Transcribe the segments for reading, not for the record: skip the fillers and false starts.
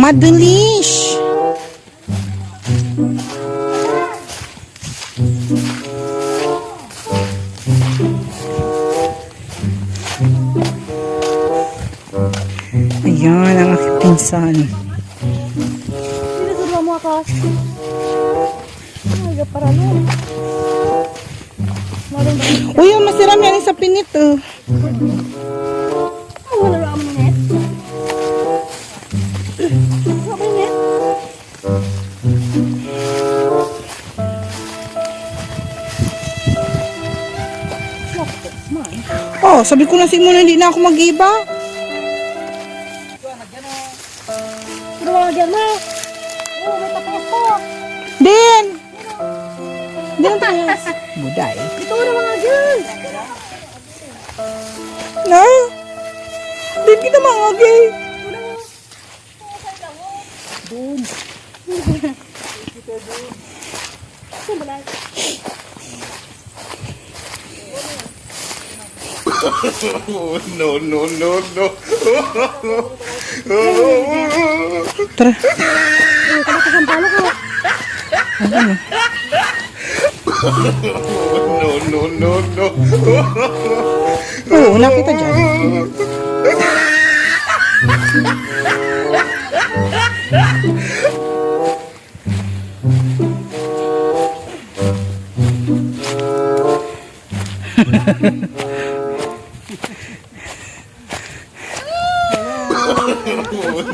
Madalish. Ayan ang aking pinsan. Sinasura mo ako. Ay, paralo. Uy, yung masiram yan sa pinit. Oh. Wala lang mo net. Sabi net. Oh, sabi ko na si Mona hindi na ako mag-iba. Ano mga dyan mo? Oh, may tapos po. Din! Din tayo. Buday. Ito na mga dyan. Na? Din kita mga gay. Doon. Ito ba lang? No, no, no, no. Tara. Kaya kasampalo ko. No, no, no, no. Oo, nakita dyan.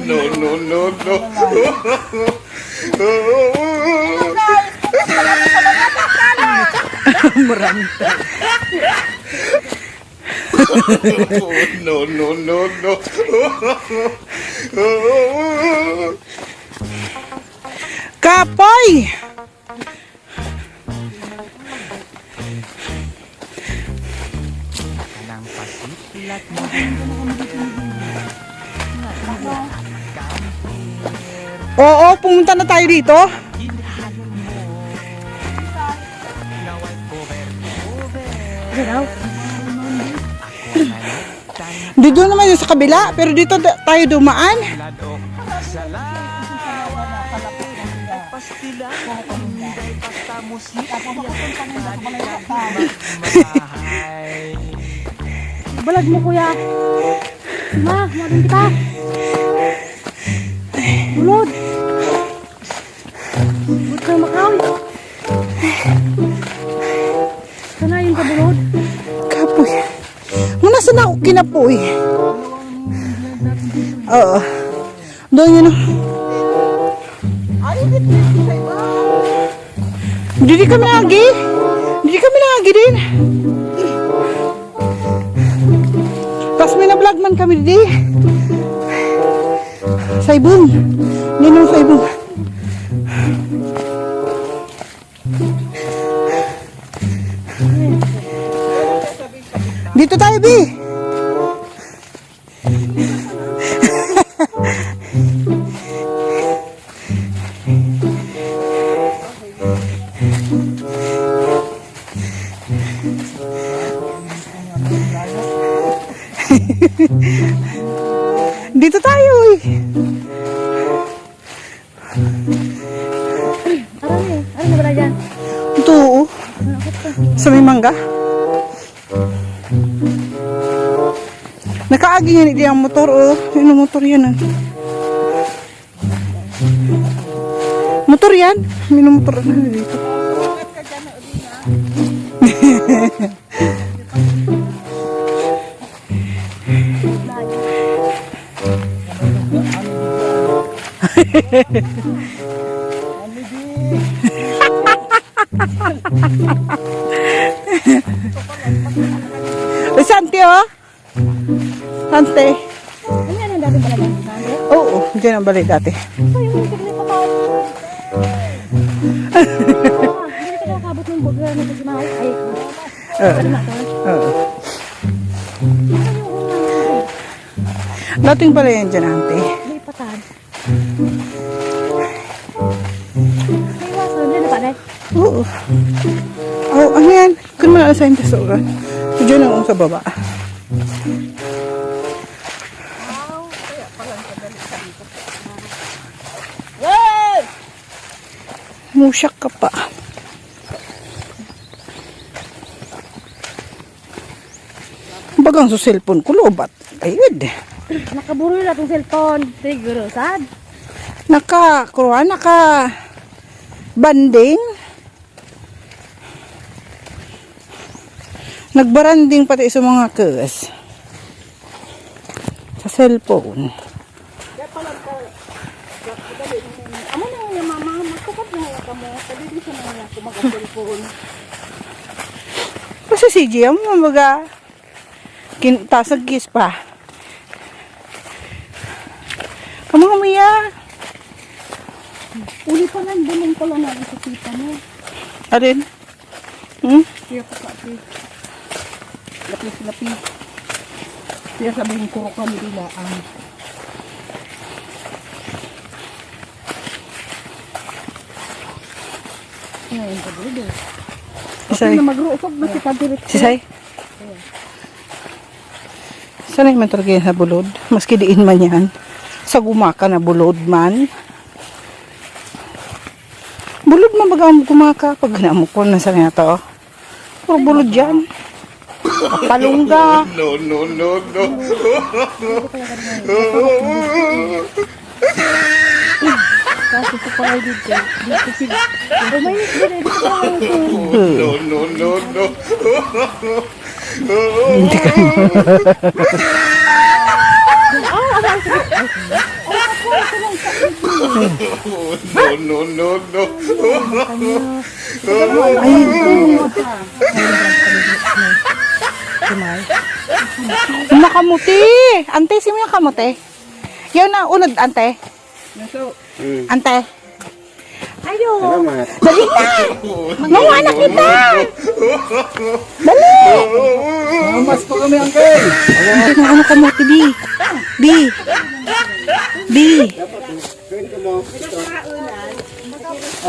No, no, no, no. Marami. No, no, no, no. Kapoy! Oo, pumunta na tayo dito. Dito naman yung sa kabila, pero dito tayo dumaan. Balag mo kuya. Ma, marin kita. Bulod. Bulod ka makaw. Sanayin ka bulod. Kapoy. Muna sana ako kinapoy. Oo. Doon yun. Hindi kami lagi. Hindi kami lagi din. Tapos may na-vlog man kami di. Saibong. Ninong saibong. Dito tayo, Bi. Dito tayo, eh. Ano na ba dyan? Ito, oh. Sa may mangga. Nakaagi yan, hindi ang motor, oh. Yung motor yan, ah. Motor yan. Minumotor na dito. Sante, oh. Sante. Ano yan ang dating pala dyan? Oo, dyan ang balik dati. Ito yung tigli pa tao. Hindi ka nakabot ng buga na ito si Mahal. Ay, ano na ito? Oo. Dating pala yan dyan, ante. May patad. May waso. Diyan na pa, Dad. Oo. Oh, ano yan? Kung mga alasay yung tesoran. Diyan ako sa baba. Musyak ka pa. Bagang sa cellphone ko lobat. Ayun. Nakaburo na itong cellphone. Siguro, sad. Naka banding. Nagbaranding pati sa mga kes. Sa cellphone. Amo na nga mama, magkakat na nga ka mo. Sabi din siya na nga kumag-cellphone. Kasi si Gia mo mabaga. Taas nag-kiss pa. Kamu umiya. Uli pa lang, bunong pa lang natin sa tita mo. Arin? Hmm? Kaya pa kasi. Lapis-lapis. Kaya sabihin ko kami dilaan. Ngayon ka dito. Sisay. Na magruusog na kita direct. Sisay. Sanay man talaga yan sa bulod. Maski diin man yan. Sa gumaka na bulod man. Bulod man baga ang gumaka. Pag namukon na sa niya to. Puro bulod yan. Palungga. No, no, no, no. Kasi sa pangay dito. Dito si... Umayos din eh. Dito pa lang ito. No, no, no, no. No, no, no, no. Nakamuti. Ante, sino yung kamuti? Yan na, unod, ante. Ante. Ayo. Dali na. Mga anak kita. Dali. Mas pa kami, Uncle. Ante na ano kamuti, B. B. B.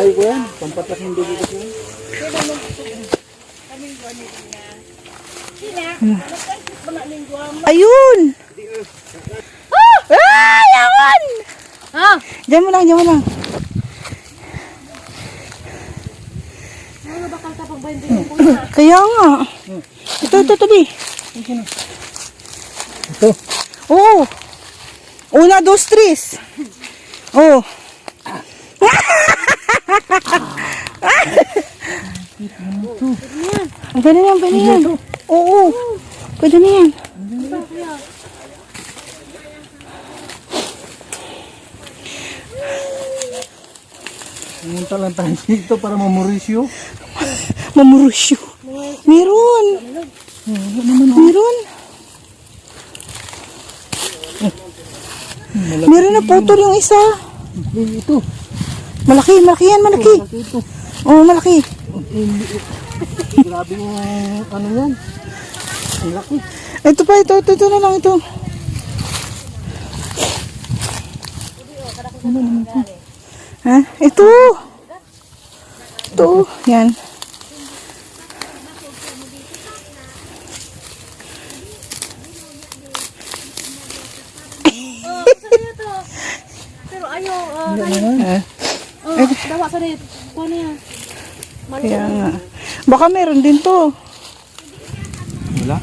Ay, ko yan. Pampatak ng dugo ko yan. Ayun. Ah, yawan. Ah! Diyan mo lang, diyan mo lang. Ano bakal ka pag binding yung kuya? Kaya nga. Ito, B. Ito. Oo. Una, dos, tres. Oh. Pwede na yan, pwede na yan. Oo. Pwede na yan. Pumunta lang tayo dito para mamurisyo. Mamurusyo. Meron. Meron. Meron na putol yung isa. Ito. Malaki, malaki yan, malaki. Ito. Oo, malaki. Grabe yung ano yan. Ang laki. Ito pa, ito na lang ito. Ha? Ito. Ito. Yan. Pero ayaw, dawa ka rin. Kuha na yan. Kaya nga. Baka meron din to. Wala.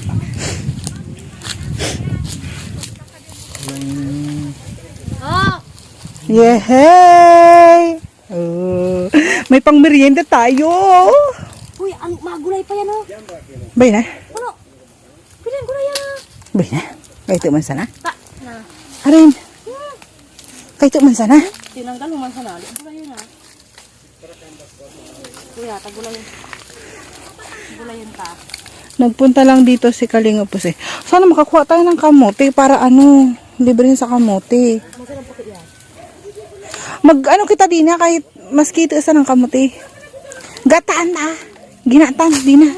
Ah! Yehey! Oh, may pang merienda tayo. Uy, ang magulay pa yan oh. Bay na? Ano? Pilin ko na yan ah. Bay na? Kahit man sana? Ta, na. Arin. Kahit man sana? Tinanggal mo man sa nalo. Gulay yun ah. Kuya, tagulay yun. Gulay yun ta. Nagpunta lang dito si Kalingapos eh. Sana makakuha tayo ng kamote para ano, libre sa kamote. Masarap po yan. Mag-ano kita din na kahit maski ito isa ng kamote. Gataan na. Ginataan, di na.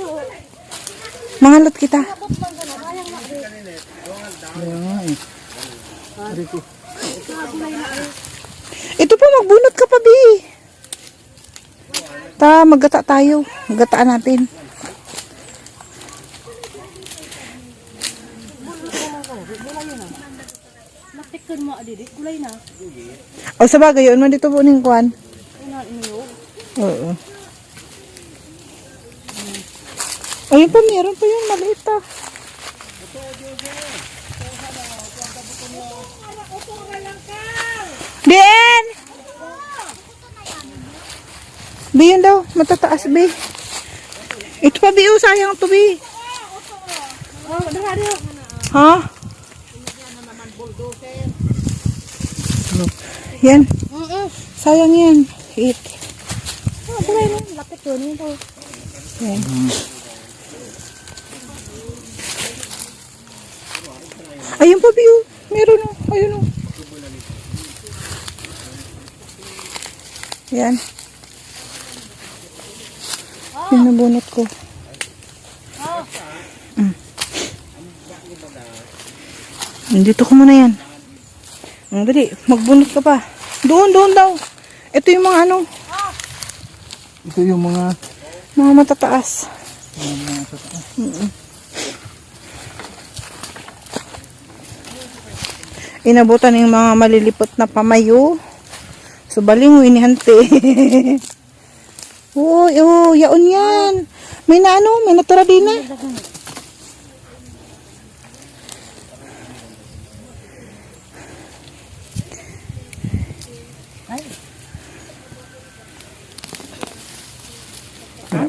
Mangalot kita. Ito pa, magbunot ka pa, Bi. Maggata tayo. Maggataan natin. Gulay na. Matikon mo adidi, gulay na. O sa bagay, yun man dito po ning kwan. Una inyo. Oo. Ayun pa, meron pa yung maliit ah. Bien! Bi, yun daw. Matataas, Bi. Ito pa, Bi. Oh, sayang to, Bi. Oh, dali. Ha? Yan. Sayang yan. Eat. Oh, gulay na. Lapit ko niyo to. Yan. Ayun pa, Bi. Oh. Meron oh. Ayun oh. Yan. Yung nabunot ko. Dito ko muna yan. Dali, magbunot ka pa. Doon daw. Ito yung mga ano, Ito yung mga mga matataas. Inabutan yung mga malilipot na pamayo. So, balingo inihante. Uy, oh, yaon yan. May na ano, may natira din na.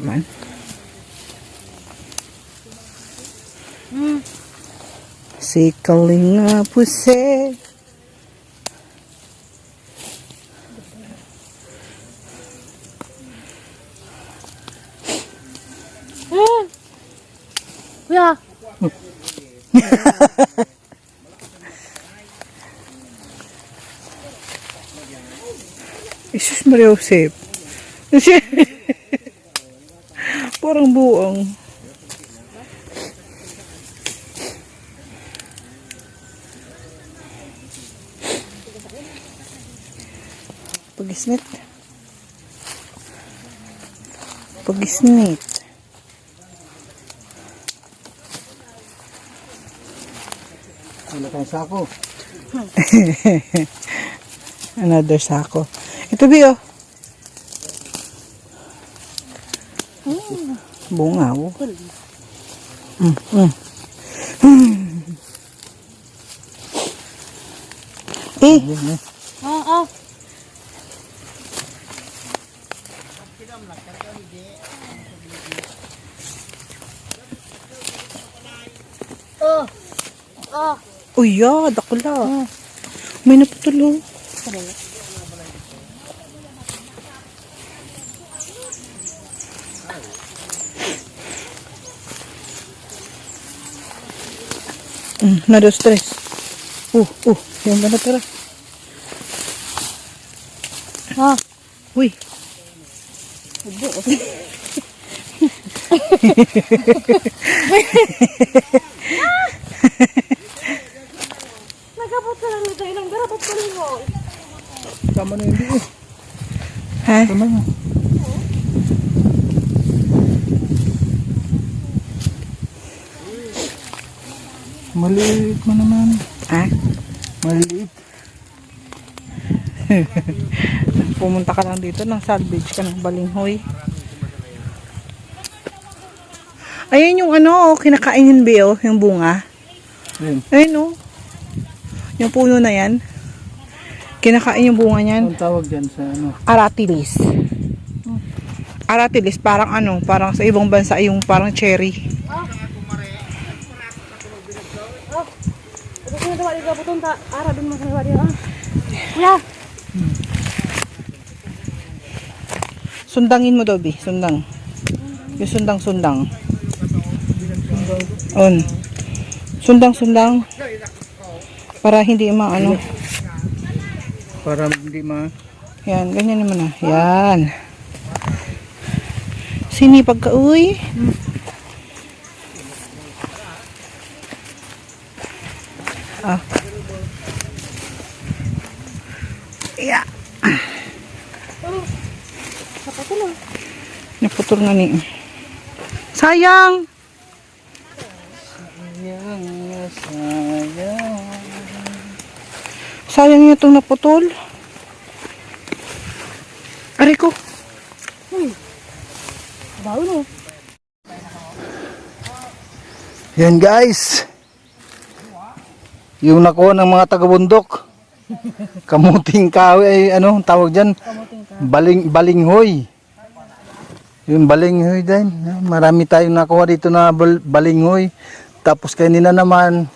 Naman. Si Kalinga Puse. Kuya. Isus Maria Josep. Parang buong. Pagisnit. Pagisnit. wala kang sako. Another sako. Ito, Bio. Bunga, oh. Eh, Oh. uy, dakula. May naputulo. Na dos tres. Yung ba natira? Uy. Nagabot ka lang nito. Ilang garabot ko rin mo. Tama na hindi eh. Ha? Tama na. Maliit mo naman. Ha? Maliit. Pumunta ka lang dito ng salvage ka ng balinghoy. Ayun yung ano, kinakainin Bio, yung bunga. Ayun. Ayun oh. Yung puno na yan. Kinakain yung bunga niyan. Ang tawag dyan sa ano? Aratilis. Aratilis, parang ano, parang sa ibang bansa yung parang cherry. Ito ko na di gabuton ta. Ara dun mo sa di. Kuya. Sundangin mo daw, Bi. Sundang. Yung sundang. On. Sundang. Para hindi maano. Para hindi Yan, ganyan naman ah. Yan. Sinipag ka, uy. Yeah. Naputol nga ni. Sayang! sayang. Sayang niya itong naputol. Aray ko. Bago no. Yan guys. Yung nakuha ng mga taga-bundok. Kamuting kahoy ay ano tawag dyan? Balinghoy. Yung balinghoy din. Marami tayong nakuha dito na balinghoy. Tapos kanina naman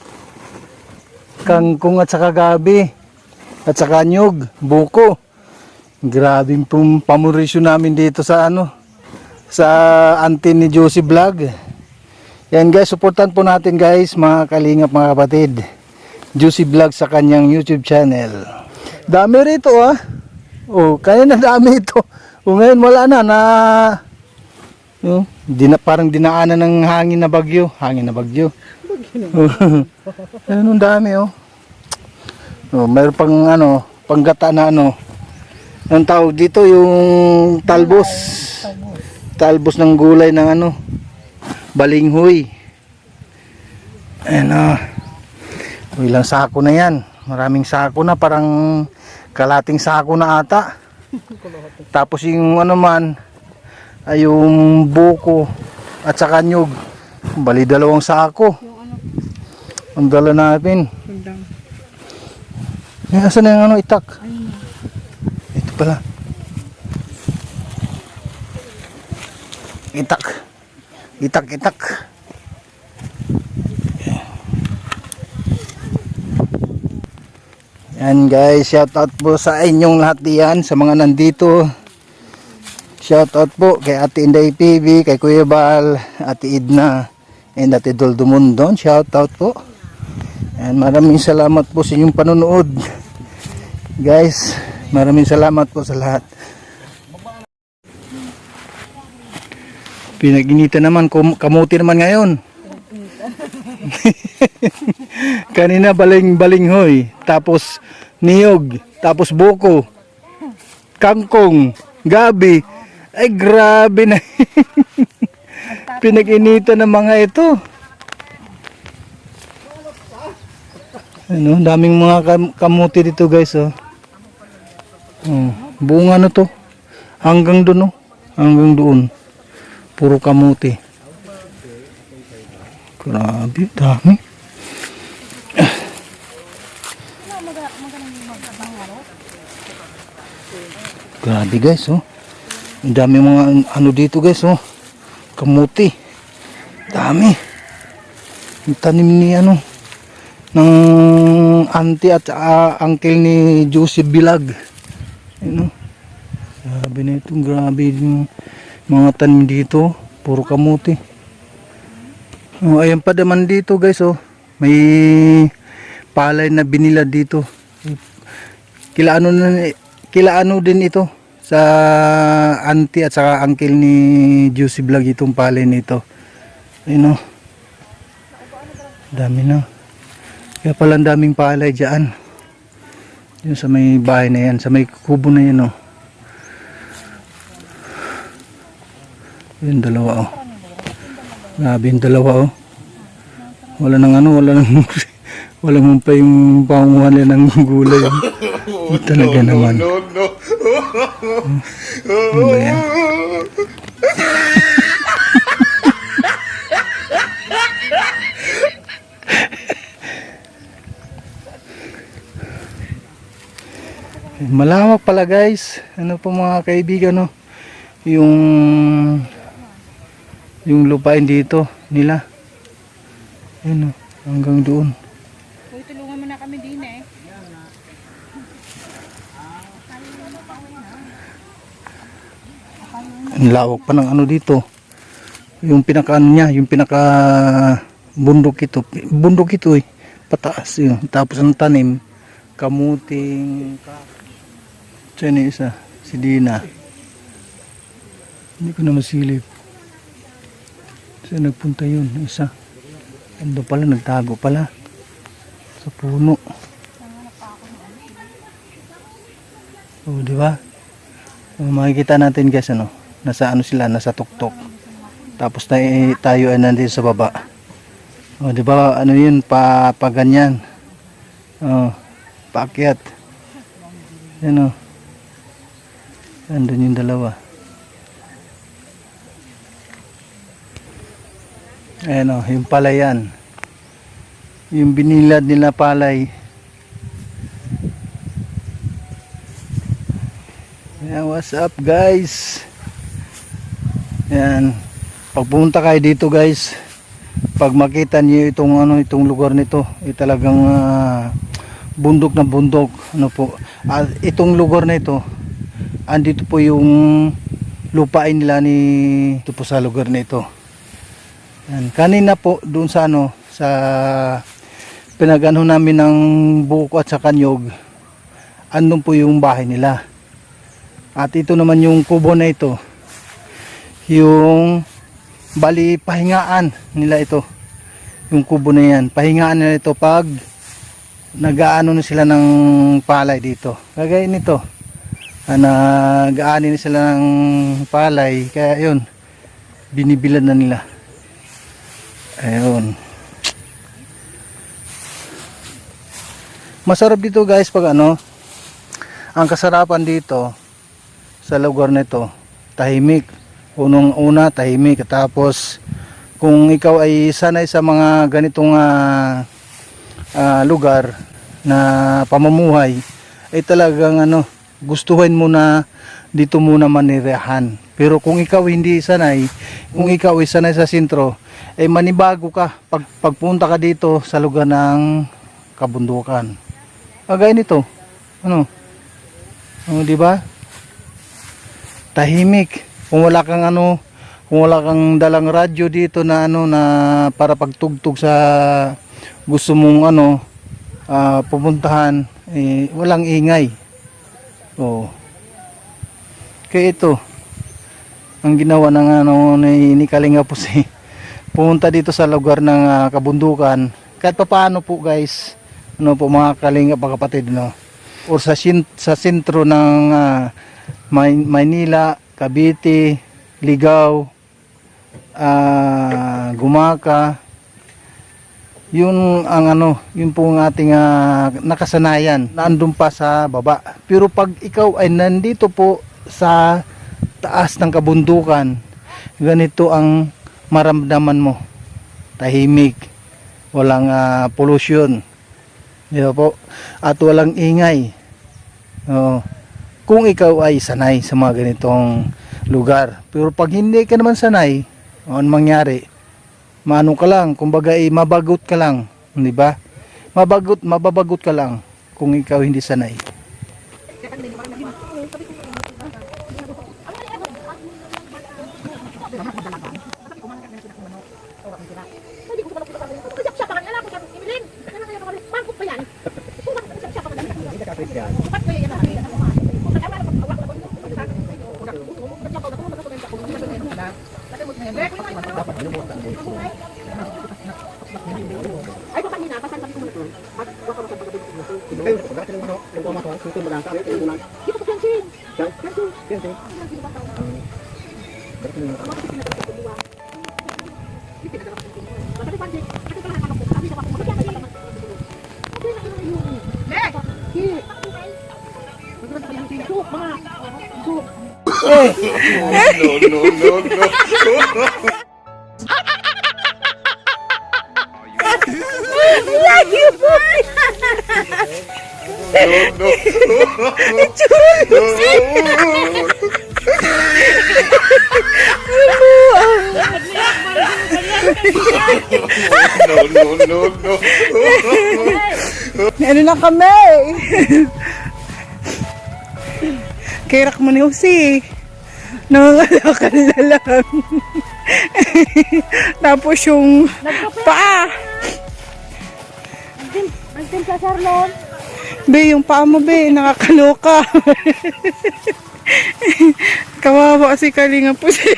kangkong at saka gabi. At saka nyug, buko. Grabe pong pamorisyo namin dito sa ano. Sa auntie ni Josie Vlog. Yan guys, supportan po natin guys mga kalingap mga kapatid. Josie Vlog sa kanyang YouTube channel. Dami rito ah. Oh, kaya na dami ito. O ngayon wala na parang dinaanan ng hangin na bagyo. Hangin na bagyo. Ayun, ang dami oh. Oh, mayroon pang ano, panggata na ano. Ang tawag dito yung talbos. Talbos ng gulay ng ano, balinghoy. Ayan ah. Ilang sako na yan. Maraming sako na, parang kalating sako na ata. Tapos yung ano man ay yung buko at saka nyug. Bali 2 sako. Ang dala natin. Asan na yung ano, itak? Ito pala. Itak. Yan guys, shout out po sa inyong lahat diyan, sa mga nandito. Shout out po kay Ate Inday PB, kay Kuya Bal, Ate Idna, and Ate Dol Dumundon. Shout out po. And maraming salamat po sa inyong panonood. Guys, maraming salamat po sa lahat. Pinag-inita naman, kamuti naman ngayon. Kanina balinghoy, tapos niyog, tapos buko, kangkong, gabi. Ay grabe na. Pinag-inita ng mga ito. Ano, daming mga kamuti dito guys oh. Bunga na to. Hanggang doon oh. Hanggang doon. Puro kamuti. Grabe, dami. Grabe guys oh. Ang dami mga ano dito guys oh. Kamuti. Dami. Ang tanim ni ano ng auntie at uncle ni Josie Vlog. Ano? Grabe na ito, grabe yung mga tanim dito, puro kamuti. Oh, ayan pa naman dito guys oh. May palay na binila dito. Kila ano din ito sa auntie at saka uncle ni Josie Vlog itong palay nito. Ayun oh. Dami na. Kaya pala ang daming palay dyan. Yun sa may bahay na yan. Sa may kubo na yan oh. Yun 2 oh. Grabe yung 2 oh. Wala nang ano. Wala mong pa yung pangunguhan ng gulay. Talaga naman. No. Ano ba yan? Malawak pala guys. Ano po mga kaibigan no? Yung lupain dito nila. Ayun hanggang doon. Uy, tulungan mo na kami din eh. Ang lawak pa ng ano dito. Yung pinaka ano niya, yung pinaka bundok ito. Bundok ito eh. Pataas yun. Tapos ang tanim kamuting siya isa, si Dina. Hindi ko na masilip. Siya nagpunta yun, isa. Ando pala, nagtago pala. Sa puno. O, di ba? Makikita natin guys, ano, nasa ano sila, nasa tuktok. Tapos tayo ay nandito sa baba. O, di ba, ano yun, pa ganyan. O, paakyat. Yan o. Andun yung dalawa. Ayan o, yung palayan. Yung binilad nila palay. Ayan, what's up guys? Ayan. Pag pumunta kayo dito guys, pag makita niyo itong lugar nito, talagang bundok na bundok, ano po. Itong lugar na ito, andito po yung lupain nila ito po sa lugar na ito. Yan. Kanina po doon sa sa pinagano namin ng buko at sa kanyog, andun po yung bahay nila. At ito naman yung kubo na ito, yung bali pahingaan nila ito. Yung kubo na yan, pahingaan nila ito pag nag-aano na sila ng palay dito. Kagaya nito, nag-aani na sila ng palay, kaya yun, binibilad na nila. Ayun. Masarap dito guys pag ang kasarapan dito sa lugar nito, tahimik. Unang-una tahimik, tapos kung ikaw ay sanay sa mga ganitong lugar na pamumuhay, ay talagang gustuhin mo na dito muna manirahan. Pero kung ikaw hindi sanay, kung ikaw ay sanay sa sentro, ay manibago ka pagpunta ka dito sa lugar ng kabundukan. Agay nito. Di ba? Tahimik. Kung wala kang dalang radyo dito na na para pagtugtog sa gusto mong pupuntahan, walang ingay. Oh. Kaya ito ang ginawa ng ni Kalinga po pumunta dito sa lugar ng kabundukan. Kahit paano po guys, po mga Kalinga pa kapatid, or sa sentro ng Maynila, Cavite, Ligao, Gumaka, yun yun po ang ating nakasanayan, naandun pa sa baba. Pero pag ikaw ay nandito po sa taas ng kabundukan, ganito ang maramdaman mo. Tahimik, walang pollution, di ba po, at walang ingay. Kung ikaw ay sanay sa mga ganitong lugar. Pero pag hindi ka naman sanay, ano mangyari? Maano ka lang, kumbaga mabagot ka lang, di ba? Mababagot ka lang kung ikaw hindi sanay. No, no, no, no. No, no, no, no. Ano na kami? Kirak mo ni Jose. Nangangalakal na lang. Tapos yung paa. Nagtim sa Charlon. Be, yung paa mo, be, nakakaloka. Kawawa si Kalinga po siya.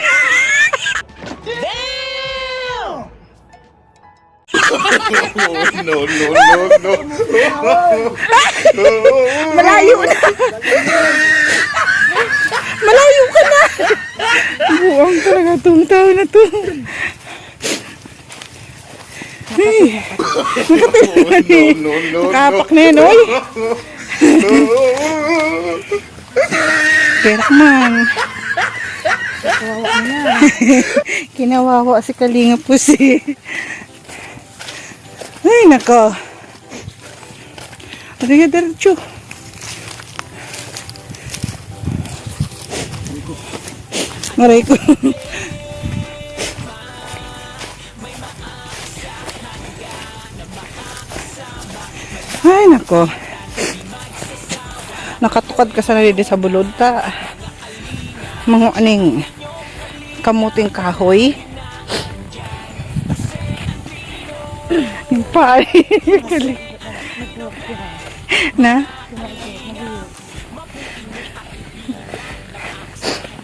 No, no, no, no. Malayo na. Malayo ka na. Buang talaga itong tao na to. no, no, Nakapak na yun, oy. Perak man. Kinawawa si Kalinga Pusi. Ay, nako. Ariga diretso. Maray ko. Ay, nako. Nakatukad ka sa nalidi sa bulod ta. Mga aning kamuting kahoy. Yung pari. Na?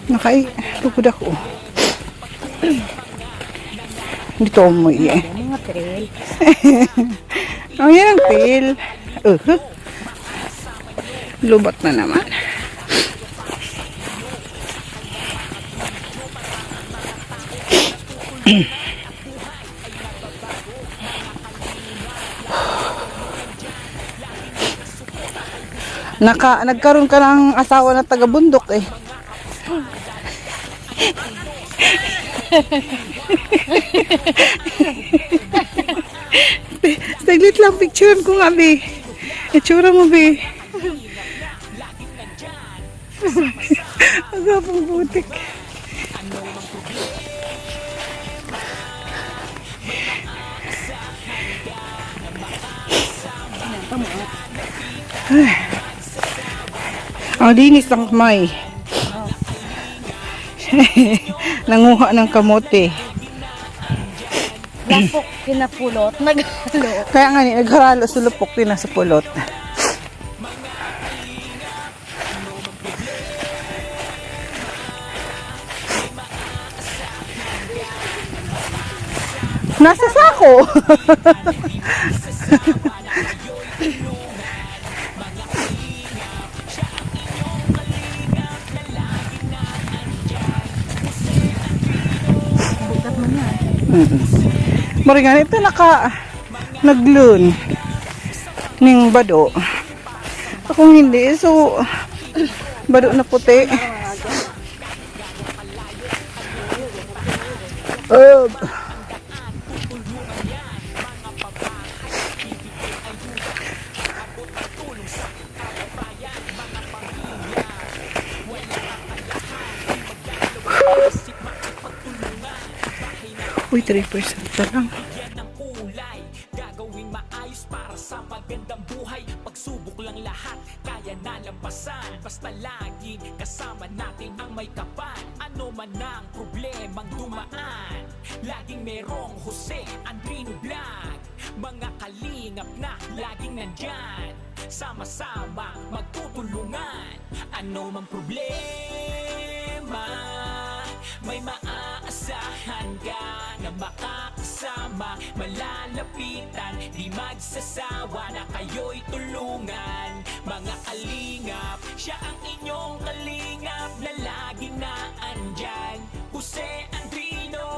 Nakai, tupod ako. Dito mo iya. Mga trail. Oh, yan ang tail. Lubat na naman. Nagkaroon ka ng asawa na taga-bundok eh. Saglit lang, picturean ko nga, be. Itsura mo, be. Ang gapang butik. Ang linis ng kamay. Nanguha ng kamote. Lapok, kinapulot, naghalo. Kaya nga nagharalo sa lupok din sa pulot. Nasa sako. Maringan ito naglun ning bado. Akong hindi, so bado na puti. Uy, 3% pa lang. Gagawing maayos para sa magandang buhay. Pagsubok lang lahat, kaya nalampasan. Basta lagi kasama natin ang may kapal. Ano man ang problemang dumaan, laging merong Jose Andrino Vlog. Mga kalingap na laging nandyan, sama-sama magtutulungan. Ano man problema, may maaasahan ka na makakasama, malalapitan, di magsasawa na kayo'y tulungan. Mga kalingap, siya ang inyong kalingap na laging naandyan. Jose Andrino,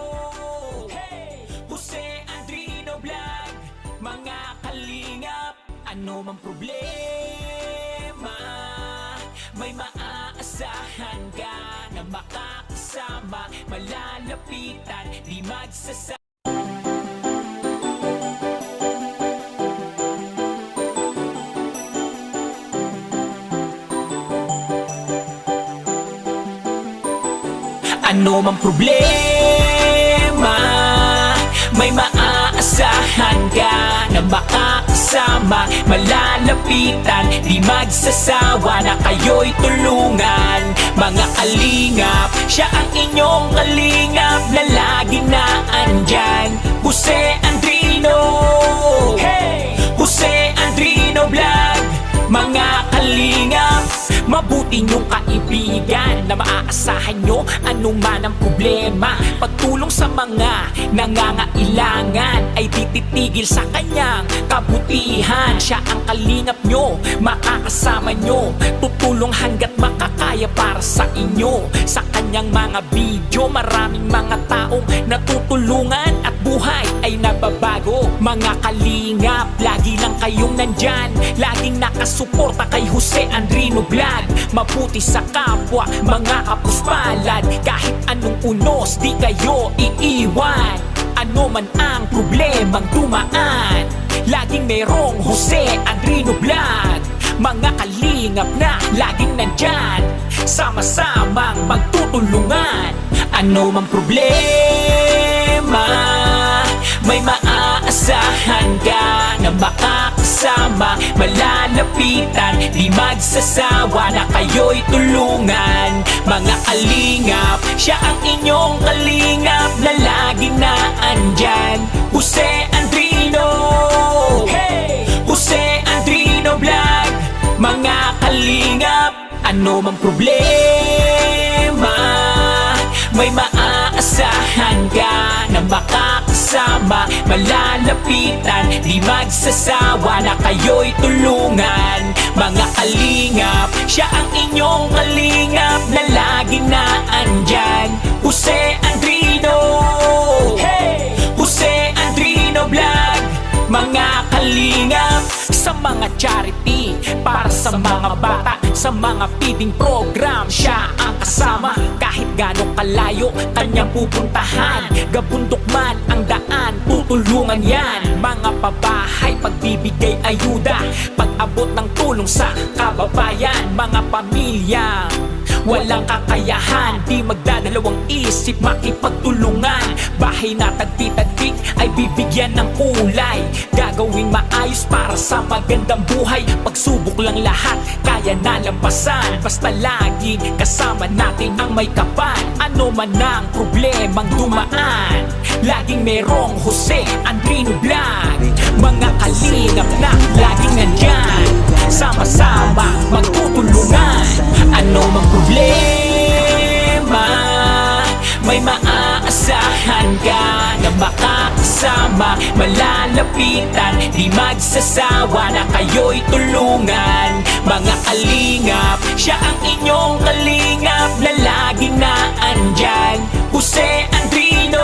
hey! Jose Andrino Vlog. Mga kalingap, ano man problema, may maaasahan ka na makakasama, malalapitan, di magsasama. Ano man problema, may maaasahan ka na makakasama, malalapitan, di magsasawa na kayo'y tulungan. Mga kalingap, siya ang inyong kalingap na laging naandyan. Jose Andrino, hey! Jose Andrino Vlog. Mga kalingap, mabuti niyong kaibigan na maaasahan nyo anuman ang problema. Pagtulong sa mga nangangailangan ay tititigil sa kanyang kabutihan. Siya ang kalingap nyo, makakasama nyo, tutulong hanggat makakaya para sa inyo. Sa kanyang mga video, maraming mga taong natutulungan at buhay ay nababago. Mga kalingap, lagi lang kayong nandyan, laging nakasuporta kay Jose Andrino Vlog. Mabuti sa kapwa, mga kapuspalad, kahit anong unos di kayo iiwan. Ano man ang problemang dumaan, laging merong Jose Andrino Vlog. Mga kalingap na laging nandyan, sama-samang magtutulungan. Ano mang problema, may maaasahan ka na makakasama, malalapitan, di magsasawa na kayo'y tulungan. Mga kalingap, siya ang inyong kalingap na laging naandyan. Jose Andrino, hey! Jose Andrino Vlog. Mga kalingap, ano mang problema, may maaasahan ka na makakasama, malalapitan, di magsasawa na kayo'y tulungan. Mga kalingap, siya ang inyong kalingap na laging naandyan. Jose Andrino, hey! Jose Andrino Vlog. Mga kalingap, sa mga charity, para sa mga bata, sa mga feeding program, siya ang kasama. Kahit gano'ng kalayo, kanyang pupuntahan. Gabundok man ang daan, tutulungan yan. Mga pabahay, pagbibigay ayuda, pag-abot ng tulong sa kababayan. Mga pamilya walang kakayahan, di magdadalawang isip, makipagtulungan. Bahay na tagpi-tagpik ay bibigyan ng kulay, gagawing maayos para sa magandang buhay. Pagsubok lang lahat, kaya nalampasan, basta laging kasama natin ang may kapal. Ano man ang problemang dumaan, laging merong Jose Andrino Vlog. Mga kalingap na laging nandyan, sama-sama magtutulungan. Ano mang problema, may maaasahan ka na makakasama, malalapitan, di magsasawa na kayo'y tulungan. Mga kalingap, siya ang inyong kalingap na laging naandyan. Jose Andrino,